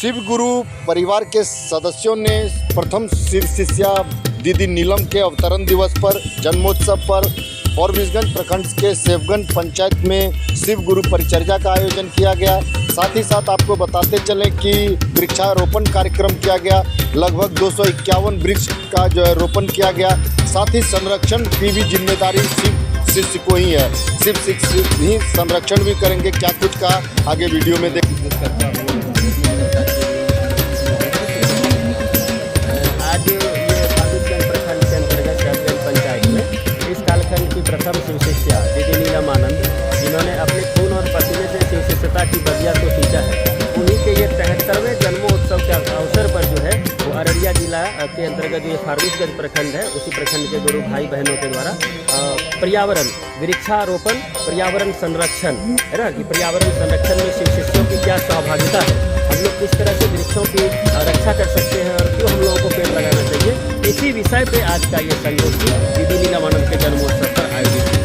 शिव गुरु परिवार के सदस्यों ने प्रथम शिव शिष्या दीदी नीलम के अवतरण दिवस पर जन्मोत्सव पर फॉरबिसगंज प्रखंड के सेवगंज पंचायत में शिव गुरु परिचर्या का आयोजन किया गया। साथ ही साथ आपको बताते चलें कि वृक्षारोपण कार्यक्रम किया गया। लगभग 251 वृक्ष का जो है रोपण किया गया। साथ ही संरक्षण की भी जिम्मेदारी शिव शिष्य को ही है। शिव शिष्य ही संरक्षण भी करेंगे। क्या कुछ कहा आगे वीडियो में देख। आज ये फॉरबिसगंज प्रखंड के अंतर्गत सेवगंज पंचायत में इस कालखंड की प्रथम शिव शिष्या दीदी नीलम आनंद, जिन्होंने अपने खून और पसीने से शिव शिष्यता की बगिया को सींचा है, उन्हीं के ये 73वें जन्मोत्सव के अवसर पर जो है वो अररिया जिला के अंतर्गत जो फॉरबिसगंज प्रखंड है, उसी प्रखंड के गुरु भाई बहनों के द्वारा पर्यावरण वृक्षारोपण, पर्यावरण संरक्षण है ना, कि पर्यावरण संरक्षण में शिव शिष्यों की क्या सहभागिता है, हम लोग किस तरह से वृक्षों की रक्षा कर सकते हैं और क्यों हम लोगों को पेड़ लगाना चाहिए, इसी विषय पे आज का ये संगोष्ठी दीदी नीलम आनंद के जन्मोत्सव पर आयोजित है।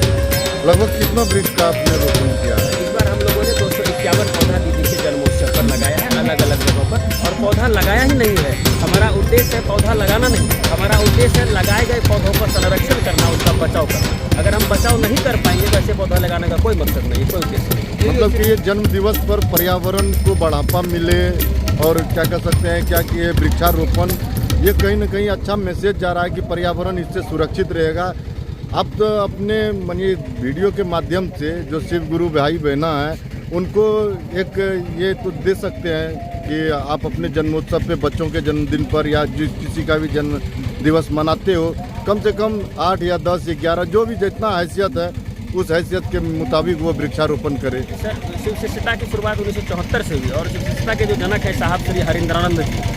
लगभग कितना वृक्ष का आपने रोपण किया है? इस बार हम लोगों ने 251 पौधा दीदी के जन्मोत्सव पर लगाया है, अलग अलग जगहों पर। और पौधा लगाया ही नहीं है, हमारा उद्देश्य है पौधा लगाना नहीं, हमारा उद्देश्य है लगाए गए पौधों का संरक्षण करना, उसका बचाव करना। अगर हम बचाव नहीं कर पाएंगे तो ऐसे पौधा लगाने का कोई मकसद नहीं, कोई उद्देश्य नहीं। मतलब कि ये जन्म दिवस पर पर्यावरण को बढ़ावा मिले और क्या कह सकते हैं क्या कि ये वृक्षारोपण ये कहीं ना कहीं अच्छा मैसेज जा रहा है कि पर्यावरण इससे सुरक्षित रहेगा। आप तो अपने मानिए वीडियो के माध्यम से जो शिव गुरु भाई बहना है उनको एक ये तो दे सकते हैं कि आप अपने जन्मोत्सव पे बच्चों के जन्मदिन पर या जिस किसी का भी जन्म दिवस मनाते हो, कम से कम 8 या 10 या 11 जो भी जितना हैसियत है उस हैसियत के मुताबिक वो वृक्षारोपण करे। सर, शिव शिष्यता की शुरुआत 1974 से हुई और शिव शिष्यता के जो जनक है साहब श्री हरिंद्रानंद जी,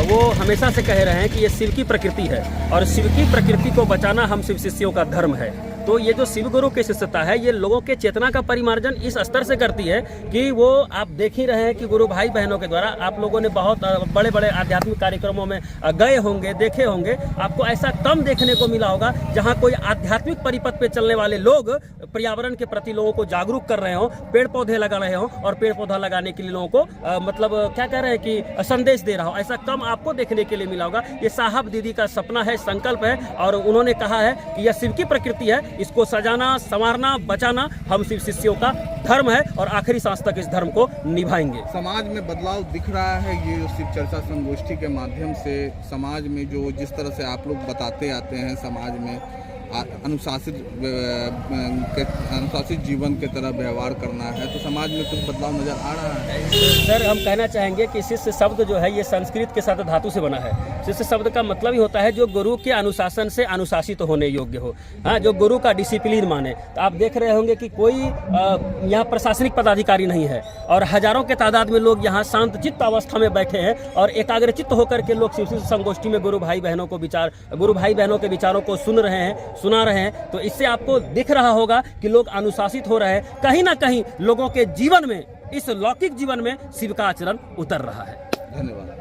वो हमेशा से कह रहे हैं कि ये शिव की प्रकृति है और शिव की प्रकृति को बचाना हम शिव शिष्यों का धर्म है। तो ये जो शिव गुरु की शिष्यता है ये लोगों के चेतना का परिमार्जन इस स्तर से करती है कि वो आप देख ही रहे हैं कि गुरु भाई बहनों के द्वारा आप लोगों ने बहुत बड़े बड़े आध्यात्मिक कार्यक्रमों में गए होंगे, देखे होंगे। आपको ऐसा कम देखने को मिला होगा जहाँ कोई आध्यात्मिक परिपथ पे चलने वाले लोग पर्यावरण के प्रति लोगों को जागरूक कर रहे हों, पेड़ पौधे लगा रहे हों और पेड़ पौधा लगाने के लिए लोगों को मतलब क्या कह रहे हैं कि संदेश दे रहा हो, ऐसा कम आपको देखने के लिए मिला होगा। ये साहब दीदी का सपना है, संकल्प है और उन्होंने कहा है कि यह शिव की प्रकृति है, इसको सजाना, संवारना, बचाना हम शिव शिष्यों का धर्म है और आखिरी सांस तक इस धर्म को निभाएंगे। समाज में बदलाव दिख रहा है ये शिव चर्चा संगोष्ठी के माध्यम से। समाज में जो जिस तरह से आप लोग बताते आते हैं समाज में अनुशासित जीवन के तरह व्यवहार करना है, तो समाज में कुछ बदलाव नजर आ रहा है। सर, हम कहना चाहेंगे कि शिष्य शब्द जो है ये संस्कृत के साथ धातु से बना है। शिष्य शब्द का मतलब ही होता है जो गुरु के अनुशासन से अनुशासित होने योग्य हो, हाँ, जो गुरु का डिसिप्लिन माने। तो आप देख रहे होंगे कि कोई यहाँ प्रशासनिक पदाधिकारी नहीं है और हजारों के तादाद में लोग यहाँ शांत चित्त अवस्था में बैठे हैं और एकाग्रचित्त होकर के लोग शिव शिष्य संगोष्ठी में गुरु भाई बहनों के विचारों को सुना रहे हैं। तो इससे आपको दिख रहा होगा कि लोग अनुशासित हो रहे हैं, कहीं ना कहीं लोगों के जीवन में, इस लौकिक जीवन में शिव का आचरण उतर रहा है। धन्यवाद।